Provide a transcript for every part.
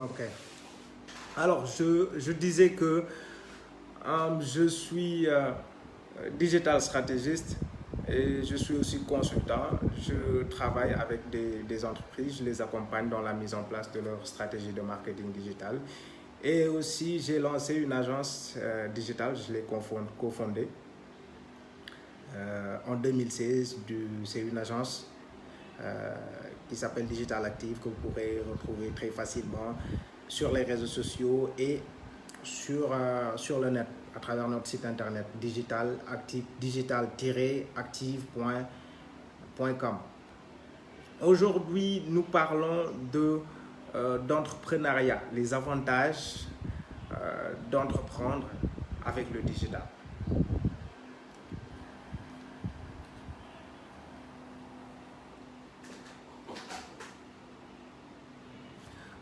Ok. Alors, je disais que je suis digital stratégiste et je suis aussi consultant. Je travaille avec des entreprises, je les accompagne dans la mise en place de leur stratégie de marketing digital. Et aussi, j'ai lancé une agence digitale, je l'ai cofondée en 2016. C'est une agence euh, qui s'appelle Digital Active, que vous pourrez retrouver très facilement sur les réseaux sociaux et sur le net, à travers notre site internet digital-active.com. Aujourd'hui, nous parlons d'entrepreneuriat, les avantages d'entreprendre avec le digital.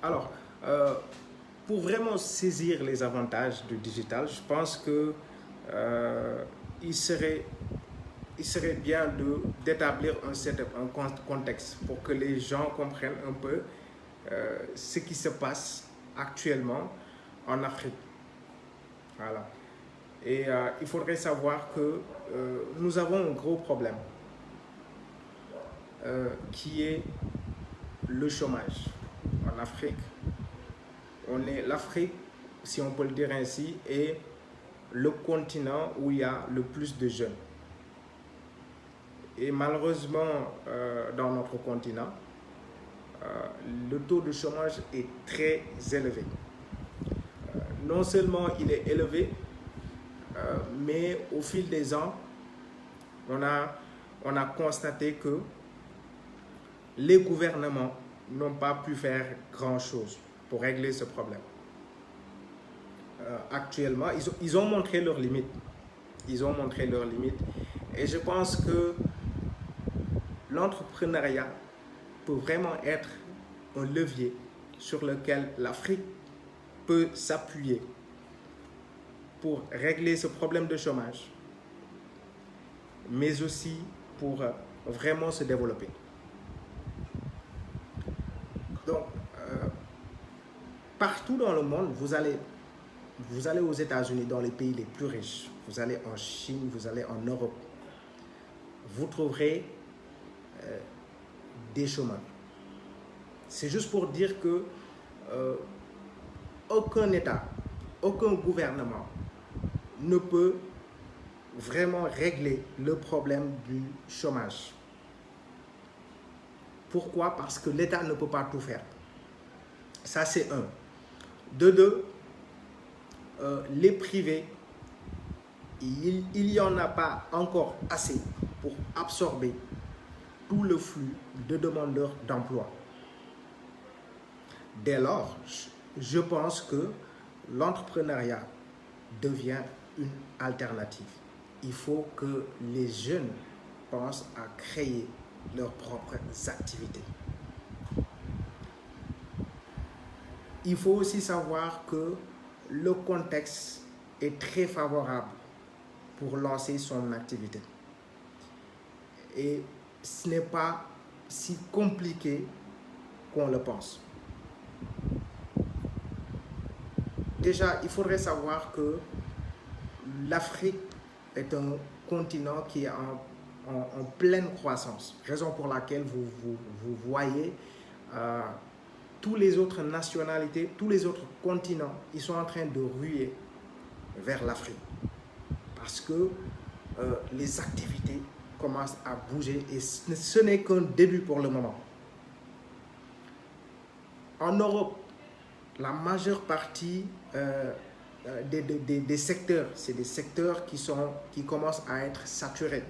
Alors, pour vraiment saisir les avantages du digital, je pense que il serait bien d'établir un setup, un contexte pour que les gens comprennent un peu ce qui se passe actuellement en Afrique. Voilà. Et il faudrait savoir que nous avons un gros problème qui est le chômage en Afrique. L'Afrique, si on peut le dire ainsi, est le continent où il y a le plus de jeunes. Et malheureusement, dans notre continent, le taux de chômage est très élevé. Non seulement il est élevé, mais au fil des ans, on a constaté que les gouvernements n'ont pas pu faire grand-chose pour régler ce problème. Actuellement, ils ont montré leurs limites. Ils ont montré leurs limites. Et je pense que l'entrepreneuriat peut vraiment être un levier sur lequel l'Afrique peut s'appuyer pour régler ce problème de chômage, mais aussi pour vraiment se développer. Donc, partout dans le monde, vous allez aux États-Unis, dans les pays les plus riches, vous allez en Chine, vous allez en Europe, vous trouverez des chômeurs. C'est juste pour dire que aucun État, aucun gouvernement ne peut vraiment régler le problème du chômage. Pourquoi? Parce que l'État ne peut pas tout faire. Ça, c'est un. De deux, les privés, il n'y en a pas encore assez pour absorber tout le flux de demandeurs d'emploi. Dès lors, je pense que l'entrepreneuriat devient une alternative. Il faut que les jeunes pensent à créer leurs propres activités. Il faut aussi savoir que le contexte est très favorable pour lancer son activité. Et ce n'est pas si compliqué qu'on le pense. Déjà, il faudrait savoir que l'Afrique est un continent qui est en pleine croissance, raison pour laquelle vous voyez toutes les autres nationalités, tous les autres continents, ils sont en train de ruer vers l'Afrique parce que les activités commencent à bouger et ce n'est qu'un début pour le moment. En Europe, la majeure partie des secteurs, c'est des secteurs qui commencent à être saturés.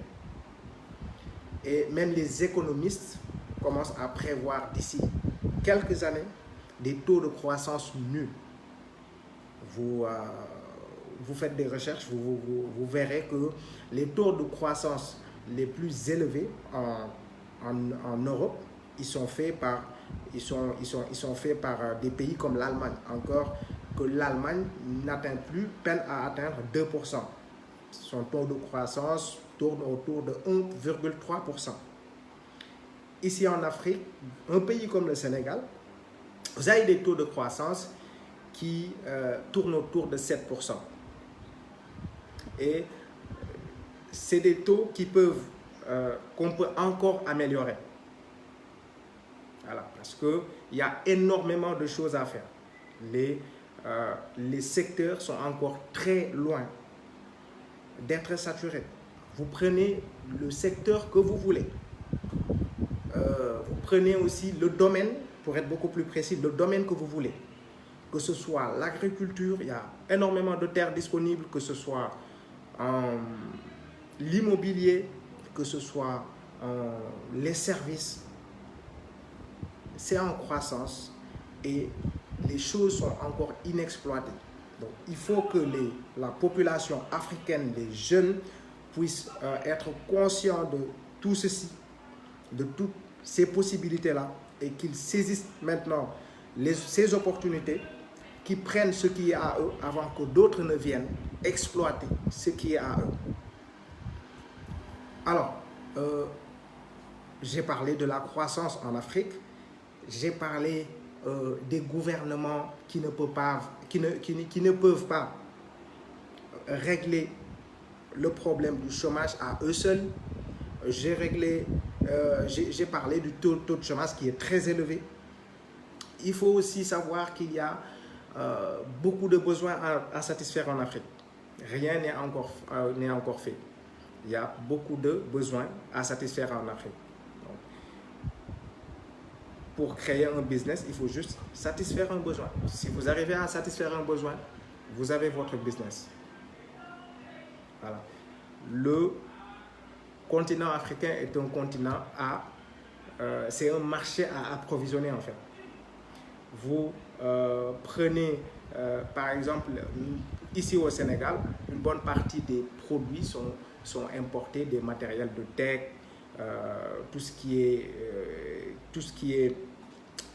Et même les économistes commencent à prévoir d'ici quelques années des taux de croissance nuls. Vous faites des recherches, vous verrez que les taux de croissance les plus élevés en Europe, ils sont faits par des pays comme l'Allemagne. Encore que l'Allemagne peine à atteindre 2%. Son taux de croissance tourne autour de 1,3%. Ici en Afrique, un pays comme le Sénégal, vous avez des taux de croissance qui tournent autour de 7%. Et c'est des taux qu'on peut encore améliorer. Voilà, parce qu'il y a énormément de choses à faire. Les secteurs sont encore très loin d'être saturés. Vous prenez le secteur que vous voulez. Vous prenez aussi le domaine, pour être beaucoup plus précis, le domaine que vous voulez. Que ce soit l'agriculture, il y a énormément de terres disponibles, que ce soit l'immobilier, que ce soit les services. C'est en croissance et les choses sont encore inexploitées. Donc, il faut que la population africaine, les jeunes, puissent être conscients de tout ceci, de toutes ces possibilités-là, et qu'ils saisissent maintenant ces opportunités, qu'ils prennent ce qui est à eux avant que d'autres ne viennent exploiter ce qui est à eux. Alors, j'ai parlé de la croissance en Afrique, j'ai parlé des gouvernements qui ne peuvent pas régler le problème du chômage à eux seuls. J'ai parlé du taux de chômage qui est très élevé. Il faut aussi savoir qu'il y a beaucoup de besoins à satisfaire en Afrique. Rien n'est encore fait. Il y a beaucoup de besoins à satisfaire en Afrique. Donc, pour créer un business, il faut juste satisfaire un besoin. Si vous arrivez à satisfaire un besoin, vous avez votre business. Voilà. Le continent africain est un continent c'est un marché à approvisionner en fait. Vous prenez par exemple ici au Sénégal, une bonne partie des produits sont importés, des matériels de tech, tout ce qui est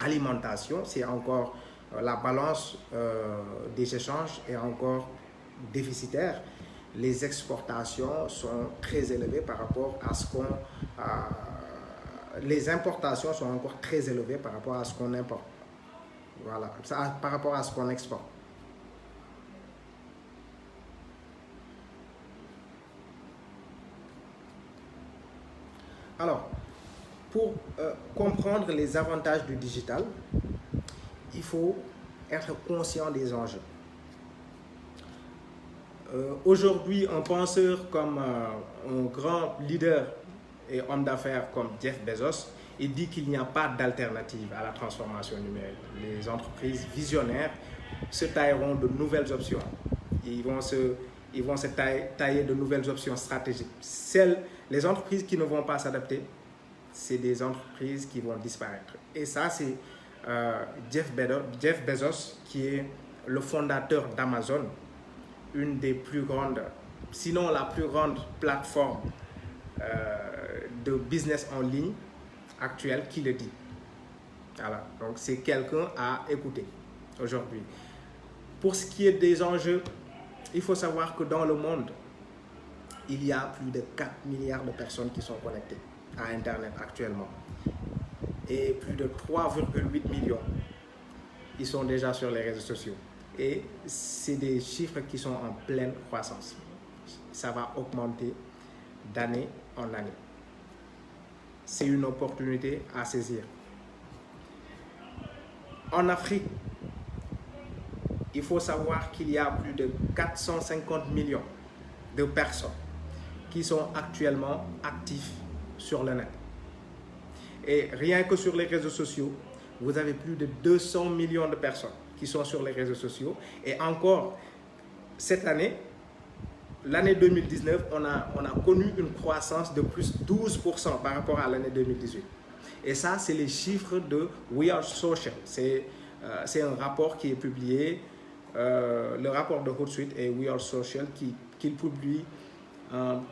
alimentation, c'est encore la balance des échanges est encore déficitaire. Les exportations sont très élevées par rapport à ce qu'on... les importations sont encore très élevées par rapport à ce qu'on importe. Voilà, ça, par rapport à ce qu'on exporte. Alors, pour comprendre les avantages du digital, il faut être conscient des enjeux. Aujourd'hui, un penseur comme un grand leader et homme d'affaires comme Jeff Bezos, il dit qu'il n'y a pas d'alternative à la transformation numérique. Les entreprises visionnaires se tailleront de nouvelles options. Ils vont se tailler de nouvelles options stratégiques. Les entreprises qui ne vont pas s'adapter, c'est des entreprises qui vont disparaître. Et ça, c'est Jeff Bezos, qui est le fondateur d'Amazon, une des plus grandes, sinon la plus grande plateforme de business en ligne actuelle, qui le dit. Voilà, donc c'est quelqu'un à écouter aujourd'hui. Pour ce qui est des enjeux, il faut savoir que dans le monde, il y a plus de 4 milliards de personnes qui sont connectées à Internet actuellement. Et plus de 3,8 millions, ils sont déjà sur les réseaux sociaux. Et c'est des chiffres qui sont en pleine croissance. Ça va augmenter d'année en année. C'est une opportunité à saisir. En Afrique, il faut savoir qu'il y a plus de 450 millions de personnes qui sont actuellement actifs sur le net. Et rien que sur les réseaux sociaux, vous avez plus de 200 millions de personnes qui sont sur les réseaux sociaux. Et encore, cette année, l'année 2019, on a connu une croissance de plus de 12% par rapport à l'année 2018. Et ça, c'est les chiffres de We Are Social. C'est un rapport qui est publié, le rapport de Hootsuite et We Are Social qu'il publie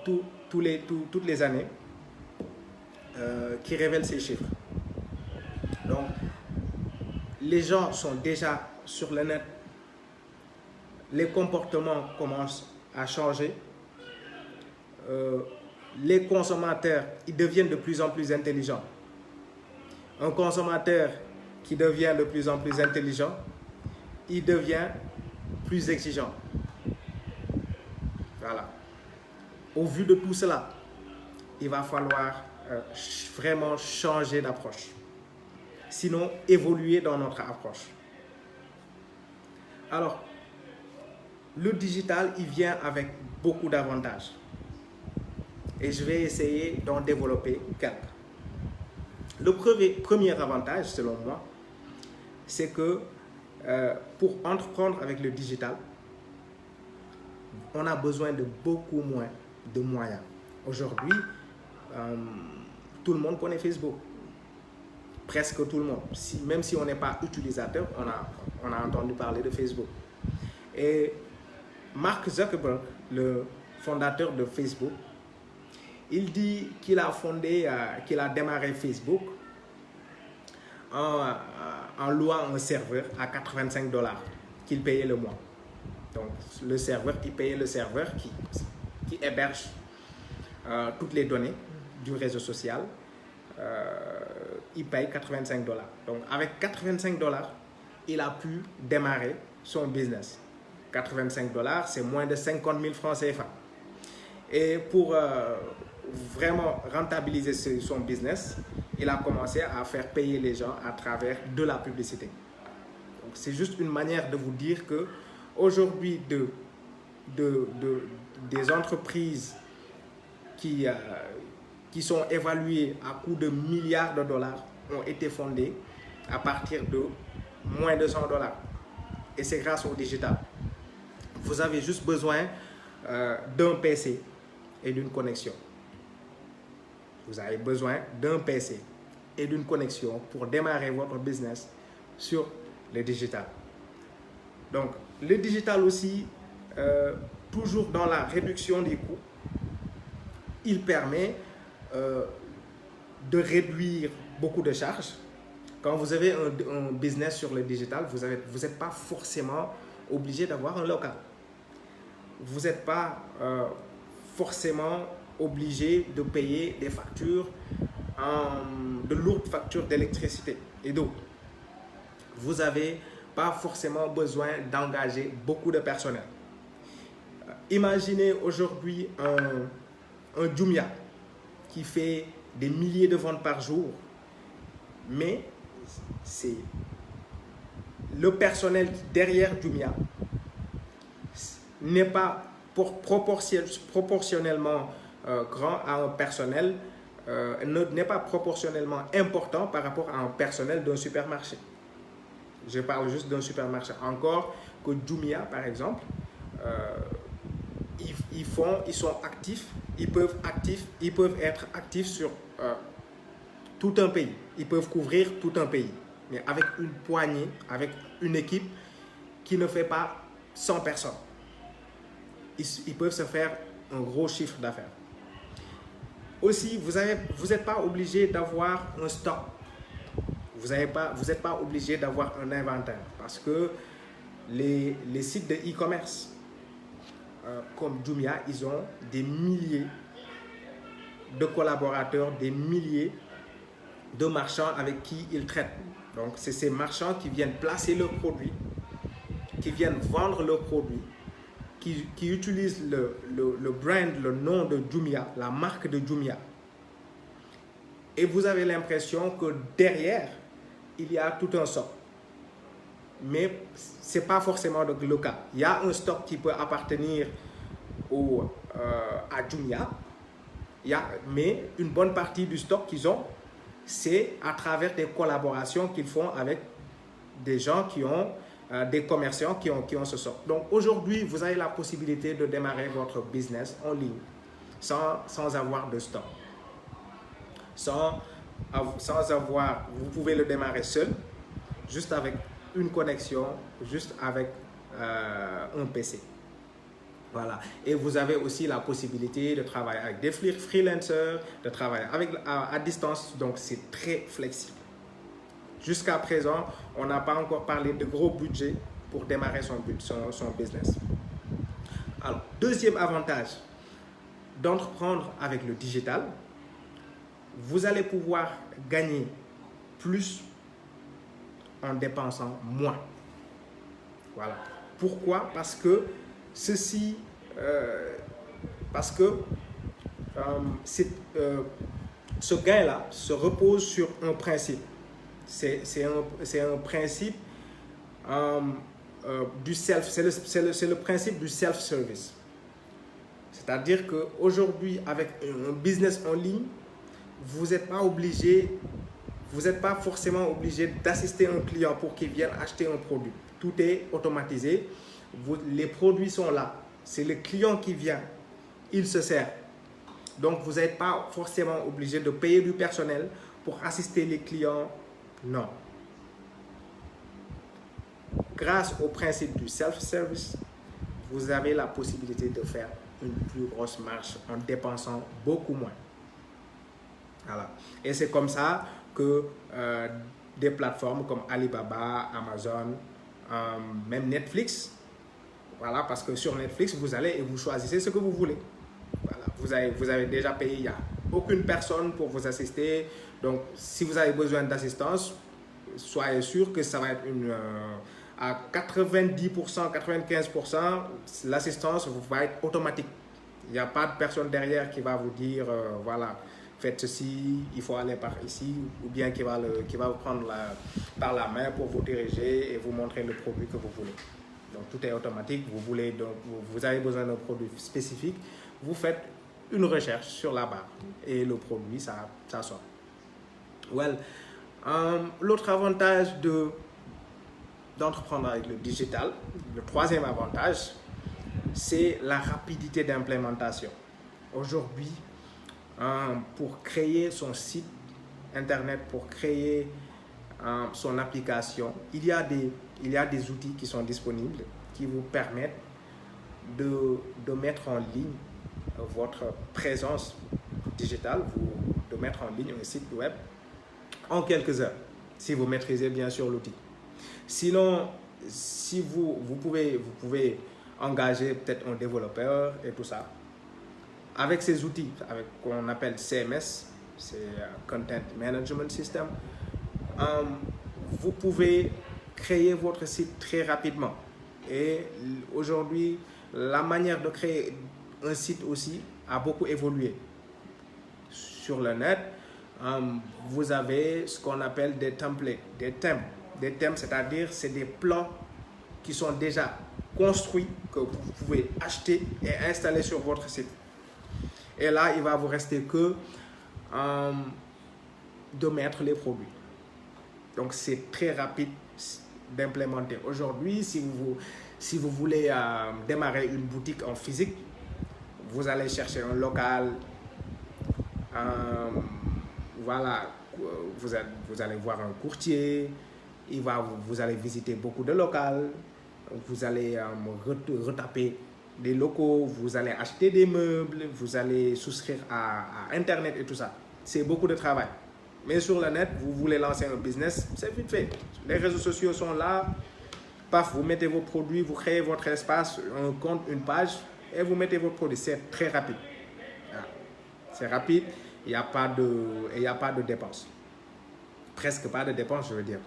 toutes les années, qui révèle ces chiffres. Donc, les gens sont déjà sur le net, les comportements commencent à changer, les consommateurs, ils deviennent de plus en plus intelligents. Un consommateur qui devient de plus en plus intelligent, il devient plus exigeant. Voilà. Au vu de tout cela, il va falloir vraiment changer d'approche. Sinon, évoluer dans notre approche. Alors, le digital, il vient avec beaucoup d'avantages. Et je vais essayer d'en développer quelques. Le premier avantage, selon moi, c'est que pour entreprendre avec le digital, on a besoin de beaucoup moins de moyens. Aujourd'hui, tout le monde connaît Facebook. Presque tout le monde. Même si on n'est pas utilisateur, on a entendu parler de Facebook. Et Mark Zuckerberg, le fondateur de Facebook, il dit qu'il a démarré Facebook en louant un serveur à 85 $ qu'il payait le mois. Donc, le serveur, il payait le serveur qui héberge toutes les données du réseau social. Il paye 85 $. Donc, avec 85 $, il a pu démarrer son business. 85 $, c'est moins de 50 000 francs CFA. Et pour vraiment rentabiliser son business, il a commencé à faire payer les gens à travers de la publicité. Donc, c'est juste une manière de vous dire que aujourd'hui, des entreprises qui sont évaluées à coût de milliards de dollars ont été fondées à partir de moins de 100 $. Et c'est grâce au digital. Vous avez juste besoin d'un PC et d'une connexion. Vous avez besoin d'un PC et d'une connexion pour démarrer votre business sur le digital. Donc, le digital aussi, toujours dans la réduction des coûts, il permet de réduire beaucoup de charges. Quand vous avez un business sur le digital, vous n'êtes pas forcément obligé d'avoir un local. Vous n'êtes pas forcément obligé de payer des factures, de lourdes factures d'électricité et d'eau. Vous n'avez pas forcément besoin d'engager beaucoup de personnel. Imaginez aujourd'hui un Jumia qui fait des milliers de ventes par jour, mais c'est le personnel derrière Jumia n'est pas proportionnellement grand à un personnel, n'est pas proportionnellement important par rapport à un personnel d'un supermarché. Je parle juste d'un supermarché. Encore que Jumia, par exemple, ils sont actifs, ils peuvent être actifs sur tout un pays. Ils peuvent couvrir tout un pays. Mais avec une poignée, avec une équipe qui ne fait pas 100 personnes. Ils peuvent se faire un gros chiffre d'affaires. Aussi, vous n'êtes pas obligé d'avoir un stock. Vous n'êtes pas obligé d'avoir un inventaire. Parce que les sites de e-commerce comme Jumia, ils ont des milliers de collaborateurs, des milliers de marchands avec qui ils traitent. Donc, c'est ces marchands qui viennent placer leurs produits, qui viennent vendre leurs produits, qui utilisent le brand, le nom de Jumia, la marque de Jumia. Et vous avez l'impression que derrière, il y a tout un stock. Mais ce n'est pas forcément le cas. Il y a un stock qui peut appartenir à Jumia, mais une bonne partie du stock qu'ils ont, c'est à travers des collaborations qu'ils font avec des gens qui ont, des commerçants qui ont ce stock. Donc aujourd'hui, vous avez la possibilité de démarrer votre business en ligne sans avoir de stock. Vous pouvez le démarrer seul, juste avec une connexion, juste avec un PC. Voilà. Et vous avez aussi la possibilité de travailler avec des freelancers, de travailler à distance. Donc, c'est très flexible. Jusqu'à présent, on n'a pas encore parlé de gros budget pour démarrer son business. Alors, deuxième avantage d'entreprendre avec le digital, vous allez pouvoir gagner plus en dépensant moins. Voilà. Pourquoi? Parce que ceci, parce que ce gain-là se repose sur un principe. C'est un principe du self, c'est le principe du self-service. C'est-à-dire qu'aujourd'hui, avec un business en ligne, vous n'êtes pas obligé, vous n'êtes pas forcément obligé d'assister un client pour qu'il vienne acheter un produit. Tout est automatisé. Les produits sont là. C'est le client qui vient. Il se sert. Donc, vous n'êtes pas forcément obligé de payer du personnel pour assister les clients. Non. Grâce au principe du self-service, vous avez la possibilité de faire une plus grosse marge en dépensant beaucoup moins. Voilà. Et c'est comme ça que des plateformes comme Alibaba, Amazon, même Netflix, voilà, parce que sur Netflix, vous allez et vous choisissez ce que vous voulez. Voilà. Vous avez déjà payé, il n'y a aucune personne pour vous assister. Donc, si vous avez besoin d'assistance, soyez sûr que ça va être à 90%, 95%, l'assistance va être automatique. Il n'y a pas de personne derrière qui va vous dire, voilà, faites ceci, il faut aller par ici, ou bien qui va vous prendre par la main pour vous diriger et vous montrer le produit que vous voulez. Donc, tout est automatique. Vous avez besoin d'un produit spécifique. Vous faites une recherche sur la barre et le produit, ça sort. Well, l'autre avantage d'entreprendre avec le digital, le troisième avantage, c'est la rapidité d'implémentation. Aujourd'hui, pour créer son site internet, pour créer son application, il y a des outils qui sont disponibles qui vous permettent de mettre en ligne votre présence digitale, de mettre en ligne un site web en quelques heures, si vous maîtrisez bien sûr l'outil. Sinon, si vous pouvez engager peut-être un développeur et tout ça. Avec ces outils, avec qu'on appelle CMS, c'est Content Management System, vous pouvez créer votre site très rapidement. Et aujourd'hui, la manière de créer un site aussi a beaucoup évolué. Sur le net, vous avez ce qu'on appelle des templates, des thèmes. Des thèmes, c'est-à-dire c'est des plans qui sont déjà construits, que vous pouvez acheter et installer sur votre site. Et là, il va vous rester que de mettre les produits. Donc, c'est très rapide d'implémenter. Aujourd'hui, si vous voulez démarrer une boutique en physique, vous allez chercher un local. Voilà, vous allez voir un courtier. Vous allez visiter beaucoup de locaux. Vous allez retaper des locaux, vous allez acheter des meubles, vous allez souscrire à Internet et tout ça. C'est beaucoup de travail. Mais sur le net, vous voulez lancer un business, c'est vite fait. Les réseaux sociaux sont là. Paf, vous mettez vos produits, vous créez votre espace, un compte, une page, et vous mettez vos produits. C'est très rapide. C'est rapide, il n'y a pas de dépenses. Presque pas de dépenses, je veux dire.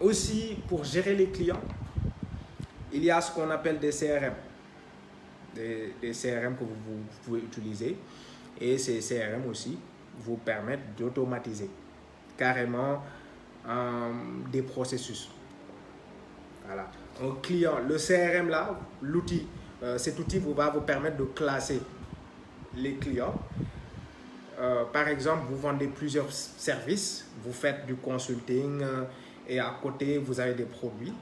Aussi, pour gérer les clients, il y a ce qu'on appelle des CRM. Des CRM que vous pouvez utiliser. Et ces CRM aussi vous permettent d'automatiser carrément des processus. Voilà. Un client, le CRM là, l'outil, cet outil va vous permettre de classer les clients. Par exemple, vous vendez plusieurs services, vous faites du consulting et à côté, vous avez des produits.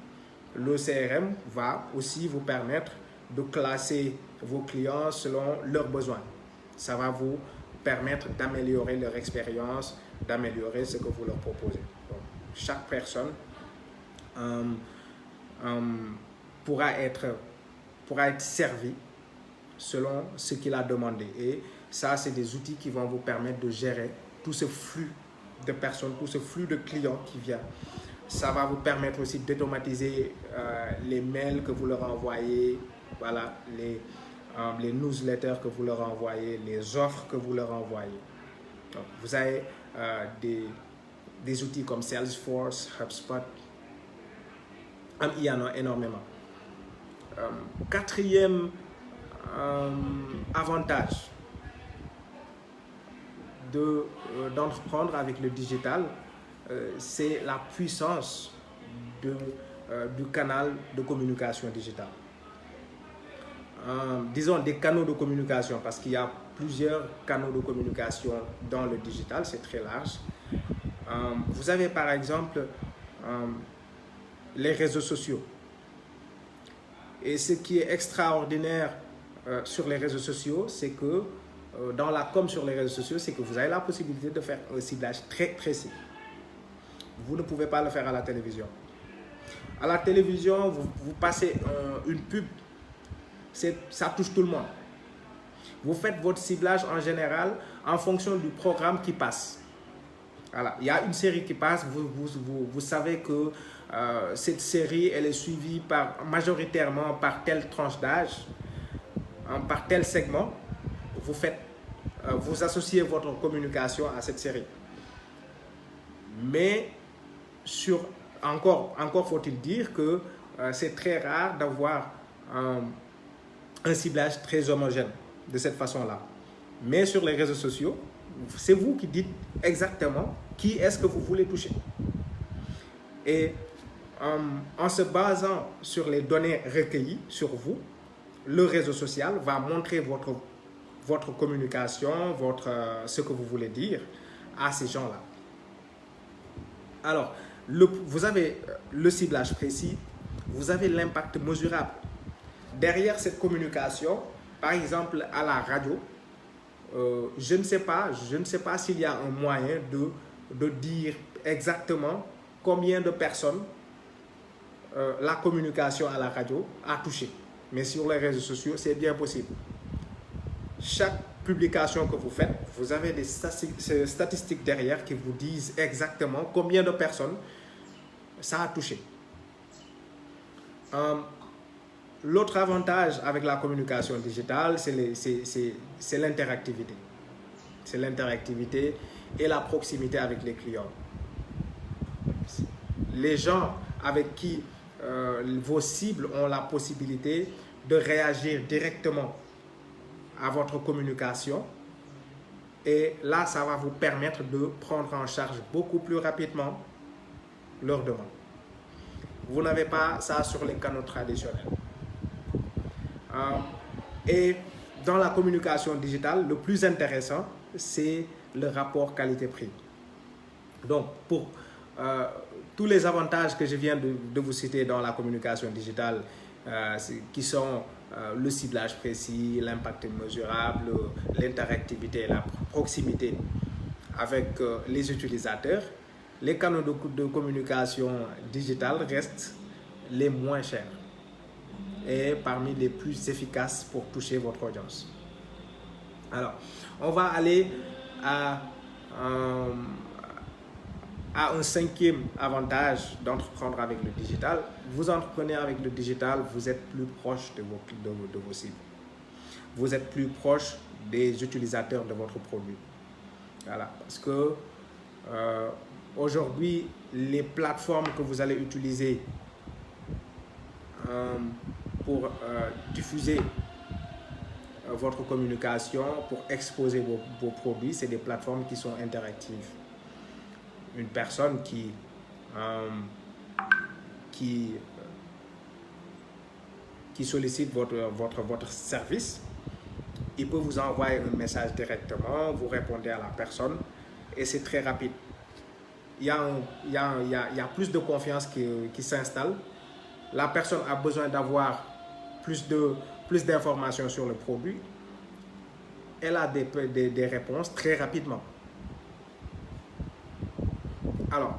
Le CRM va aussi vous permettre de classer vos clients selon leurs besoins. Ça va vous permettre d'améliorer leur expérience, d'améliorer ce que vous leur proposez. Donc, chaque personne pourra être servie selon ce qu'il a demandé. Et ça, c'est des outils qui vont vous permettre de gérer tout ce flux de personnes, tout ce flux de clients qui vient. Ça va vous permettre aussi d'automatiser les mails que vous leur envoyez, voilà, les newsletters que vous leur envoyez, les offres que vous leur envoyez. Donc, vous avez des outils comme Salesforce, HubSpot. Il y en a énormément. Quatrième avantage d'entreprendre avec le digital, c'est la puissance du canal de communication digitale. Disons des canaux de communication, parce qu'il y a plusieurs canaux de communication dans le digital, c'est très large. Vous avez par exemple les réseaux sociaux. Et ce qui est extraordinaire sur les réseaux sociaux, c'est que dans la com sur les réseaux sociaux, c'est que vous avez la possibilité de faire un ciblage très précis. Vous ne pouvez pas le faire à la télévision. À la télévision, vous passez une pub, ça touche tout le monde. Vous faites votre ciblage en général en fonction du programme qui passe. Voilà. Il y a une série qui passe, vous savez que cette série, elle est suivie majoritairement par telle tranche d'âge, par tel segment. Vous associez votre communication à cette série. Mais encore faut-il dire que c'est très rare d'avoir un ciblage très homogène de cette façon-là. Mais sur les réseaux sociaux, c'est vous qui dites exactement qui est-ce que vous voulez toucher. Et en se basant sur les données recueillies sur vous, le réseau social va montrer votre communication, ce que vous voulez dire à ces gens-là. Alors, vous avez le ciblage précis, vous avez l'impact mesurable. Derrière cette communication, par exemple à la radio, je ne sais pas s'il y a un moyen de dire exactement combien de personnes la communication à la radio a touché. Mais sur les réseaux sociaux, c'est bien possible. Chaque publication que vous faites, vous avez des statistiques derrière qui vous disent exactement combien de personnes ça a touché. L'autre avantage avec la communication digitale, c'est l'interactivité. C'est l'interactivité et la proximité avec les clients. Les gens avec qui vos cibles ont la possibilité de réagir directement à votre communication, et là, ça va vous permettre de prendre en charge beaucoup plus rapidement leurs demandes. Vous n'avez pas ça sur les canaux traditionnels. Et dans la communication digitale, le plus intéressant, c'est le rapport qualité-prix. Donc, pour tous les avantages que je viens de vous citer dans la communication digitale, qui sont le ciblage précis, l'impact mesurable, l'interactivité et la proximité avec les utilisateurs, les canaux de communication digitale restent les moins chers et parmi les plus efficaces pour toucher votre audience. Alors, on va aller à un cinquième avantage d'entreprendre avec le digital. Vous entreprenez avec le digital, vous êtes plus proche de vos cibles. Vous êtes plus proche des utilisateurs de votre produit. Voilà, parce que aujourd'hui, les plateformes que vous allez utiliser pour diffuser votre communication, pour exposer vos produits, c'est des plateformes qui sont interactives. Une personne qui sollicite votre service, il peut vous envoyer un message directement, vous répondez à la personne et c'est très rapide. Il y a plus de confiance qui s'installe. La personne a besoin d'avoir plus d'informations sur le produit. Elle a des réponses très rapidement. Alors,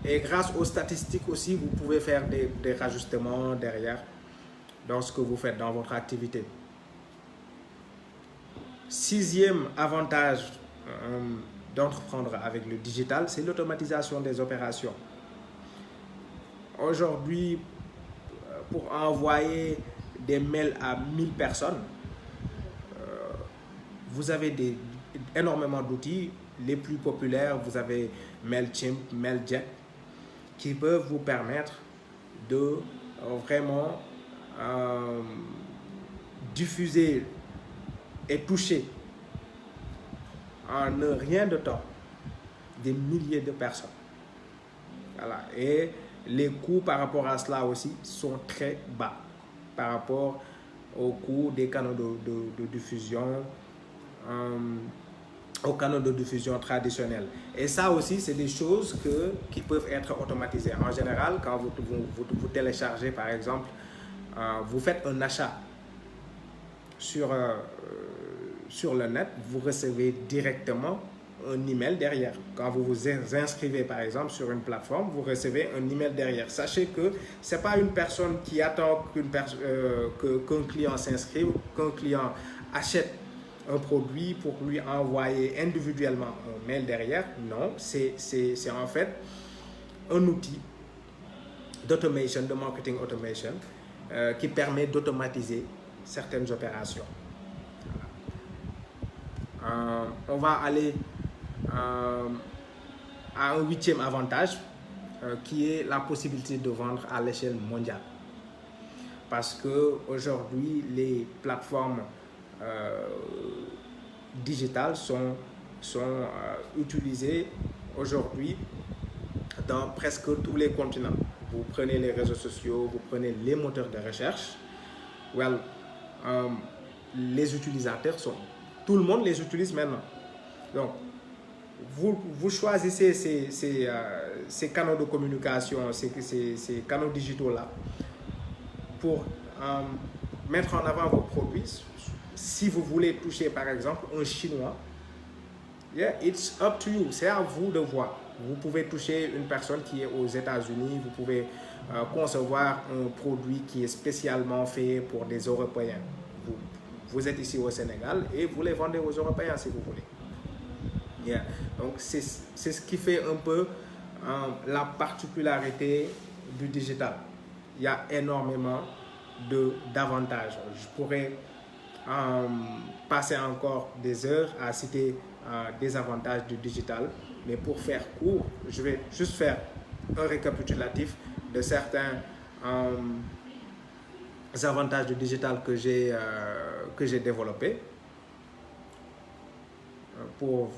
et grâce aux statistiques aussi, vous pouvez faire des rajustements derrière dans ce que vous faites dans votre activité. Sixième avantage d'entreprendre avec le digital, c'est l'automatisation des opérations. Aujourd'hui, pour envoyer des mails à 1000 personnes, vous avez énormément d'outils. Les plus populaires, vous avez MailChimp, MailJet, qui peuvent vous permettre de vraiment diffuser et toucher en rien de temps des milliers de personnes. Voilà. Et les coûts par rapport à cela aussi sont très bas par rapport aux coûts des canaux de diffusion, aux canaux de diffusion traditionnels. Et ça aussi, c'est des choses qui peuvent être automatisées. En général, quand vous téléchargez, par exemple, vous faites un achat sur le net, vous recevez directement un email derrière. Quand vous vous inscrivez par exemple sur une plateforme, vous recevez un email derrière. Sachez que ce n'est pas une personne qui attend qu'un client s'inscrive, qu'un client achète un produit pour lui envoyer individuellement un mail derrière. Non, c'est en fait un outil d'automation, de marketing automation, qui permet d'automatiser certaines opérations. On va aller à un 8e avantage, qui est la possibilité de vendre à l'échelle mondiale. Parce qu'aujourd'hui, les plateformes digitales sont utilisées aujourd'hui dans presque tous les continents. Vous prenez les réseaux sociaux, vous prenez les moteurs de recherche. Les utilisateurs tout le monde les utilise maintenant. Donc, vous choisissez ces canaux de communication, ces canaux digitaux-là pour mettre en avant vos produits. Si vous voulez toucher, par exemple, un Chinois, it's up to you. C'est à vous de voir. Vous pouvez toucher une personne qui est aux États-Unis. Vous pouvez concevoir un produit qui est spécialement fait pour des Européens. Vous êtes ici au Sénégal et vous les vendez aux Européens si vous voulez. Donc, c'est ce qui fait un peu la particularité du digital. Il y a énormément d'avantages. Je pourrais passer encore des heures à citer des avantages du digital, mais pour faire court, je vais juste faire un récapitulatif de certains avantages du digital que j'ai développés pour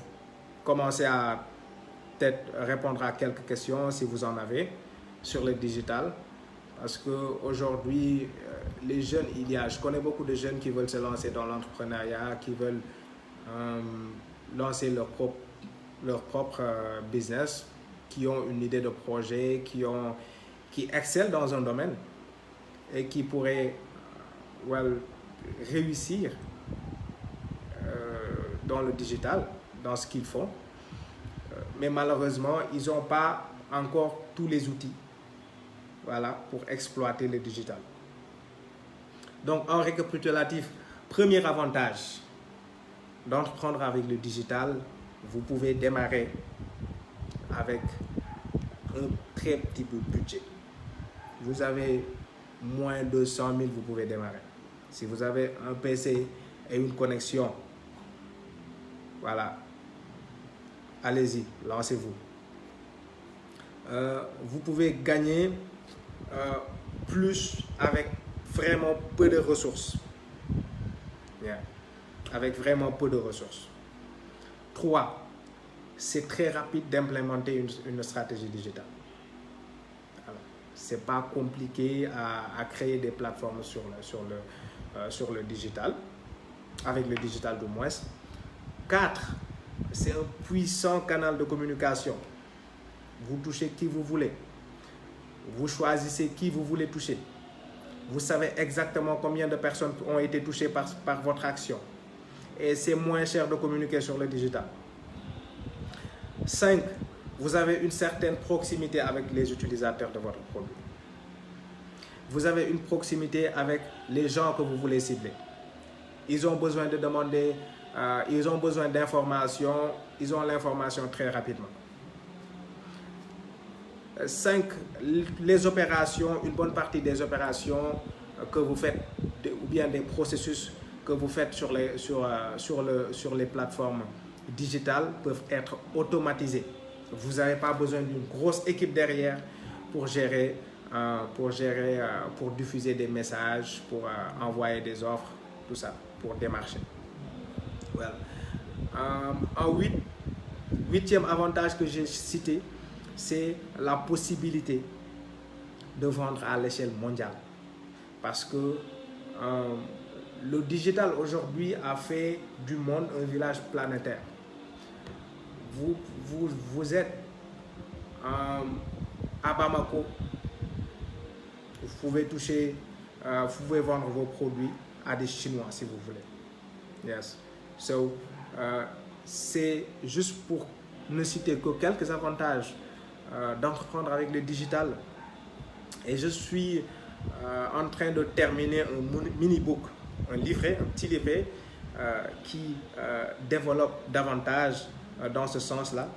commencer à peut-être répondre à quelques questions si vous en avez sur le digital. Parce qu'aujourd'hui, les jeunes, je connais beaucoup de jeunes qui veulent se lancer dans l'entrepreneuriat, qui veulent lancer leur propre business, qui ont une idée de projet, qui excellent dans un domaine et qui pourraient réussir dans le digital, dans ce qu'ils font. Mais malheureusement, ils n'ont pas encore tous les outils pour exploiter le digital. Donc, en récapitulatif, premier avantage d'entreprendre avec le digital, vous pouvez démarrer avec un très petit budget. Vous avez moins de 100 000, vous pouvez démarrer. Si vous avez un PC et une connexion, allez-y, lancez-vous. Vous pouvez gagner plus avec vraiment peu de ressources. Avec vraiment peu de ressources. 3. C'est très rapide d'implémenter une stratégie digitale. Ce n'est pas compliqué à créer des plateformes sur le digital, avec le digital du moins. 4. C'est un puissant canal de communication. Vous touchez qui vous voulez. Vous choisissez qui vous voulez toucher. Vous savez exactement combien de personnes ont été touchées par votre action. Et c'est moins cher de communiquer sur le digital. 5. Vous avez une certaine proximité avec les utilisateurs de votre produit. Vous avez une proximité avec les gens que vous voulez cibler. Ils ont besoin de demander, ils ont besoin d'informations, ils ont l'information très rapidement. 5. Les opérations, une bonne partie des opérations que vous faites, ou bien des processus que vous faites sur les plateformes digitales peuvent être automatisés. Vous n'avez pas besoin d'une grosse équipe derrière pour gérer, pour diffuser des messages, pour envoyer des offres, tout ça, pour démarcher. Well. Huitième avantage que j'ai cité, c'est la possibilité de vendre à l'échelle mondiale. Parce que le digital aujourd'hui a fait du monde un village planétaire. Vous êtes à Bamako, vous pouvez vendre vos produits à des Chinois si vous voulez. Yes. So, c'est juste pour ne citer que quelques avantages d'entreprendre avec le digital. Et je suis en train de terminer un mini-book, un petit livret qui développe davantage dans ce sens-là.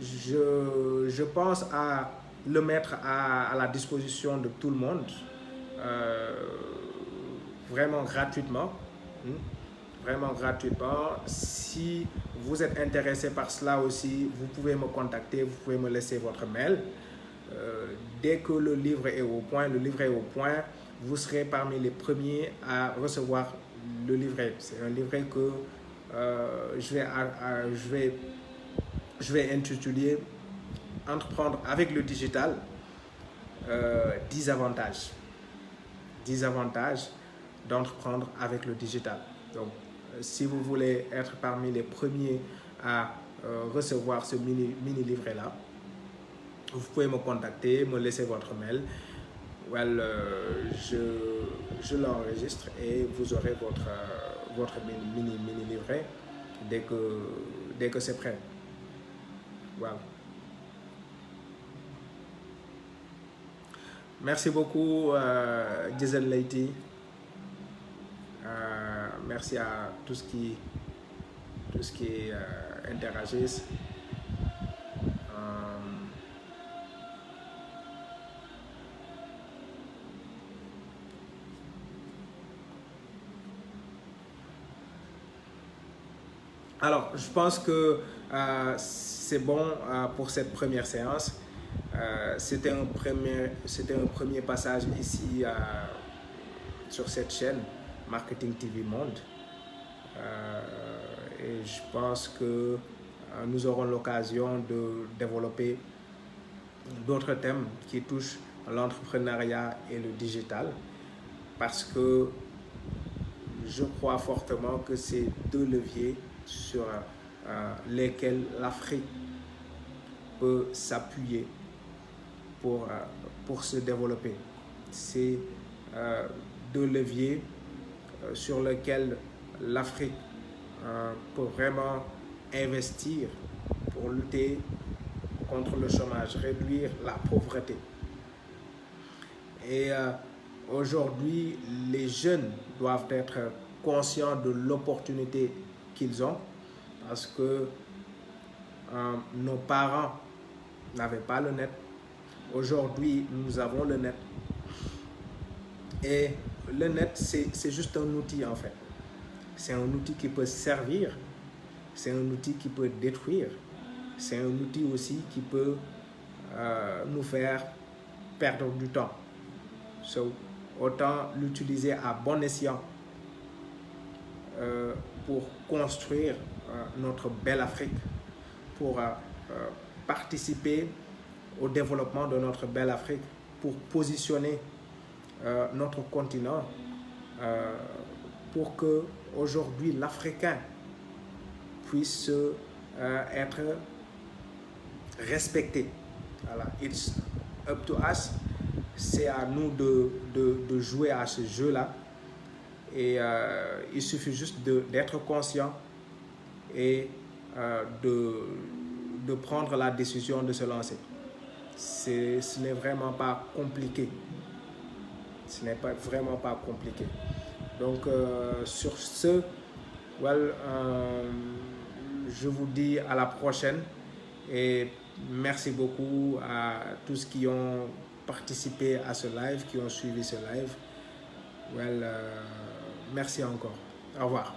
Je pense à le mettre à la disposition de tout le monde, vraiment gratuitement. Vraiment gratuitement. Si vous êtes intéressé par cela aussi, vous pouvez me contacter, vous pouvez me laisser votre mail. Dès que le livre est au point, vous serez parmi les premiers à recevoir le livret. C'est un livret que je vais intituler Entreprendre avec le digital, 10 avantages. 10 avantages d'entreprendre avec le digital. Donc, si vous voulez être parmi les premiers à recevoir ce mini livret-là, vous pouvez me contacter, me laisser votre mail. Well, je l'enregistre et vous aurez votre mini livret dès que c'est prêt. Voilà. Merci beaucoup, Jason Leiti. Merci à tous qui interagissent. Alors, je pense que c'est bon pour cette première séance. C'était un premier passage ici sur cette chaîne Marketing TV Monde. Et je pense que nous aurons l'occasion de développer d'autres thèmes qui touchent l'entrepreneuriat et le digital, parce que je crois fortement que c'est deux leviers sur lesquels l'Afrique peut s'appuyer pour se développer. C'est deux leviers sur lesquels l'Afrique peut vraiment investir pour lutter contre le chômage, réduire la pauvreté. Et aujourd'hui, les jeunes doivent être conscients de l'opportunité qu'ils ont, parce que nos parents n'avaient pas le net. Aujourd'hui, nous avons le net. Et le net, c'est juste un outil en fait. C'est un outil qui peut servir, c'est un outil qui peut détruire, c'est un outil aussi qui peut nous faire perdre du temps. So, autant l'utiliser à bon escient pour construire notre belle Afrique, pour participer au développement de notre belle Afrique, pour positionner notre continent, pour que aujourd'hui l'Africain puisse être respecté. Voilà. It's up to us. C'est à nous de jouer à ce jeu-là. Et il suffit juste d'être conscient et de prendre la décision de se lancer. Ce n'est vraiment pas compliqué. Ce n'est pas vraiment pas compliqué. Donc, sur ce, je vous dis à la prochaine et merci beaucoup à tous qui ont participé à ce live, qui ont suivi ce live. Merci encore. Au revoir.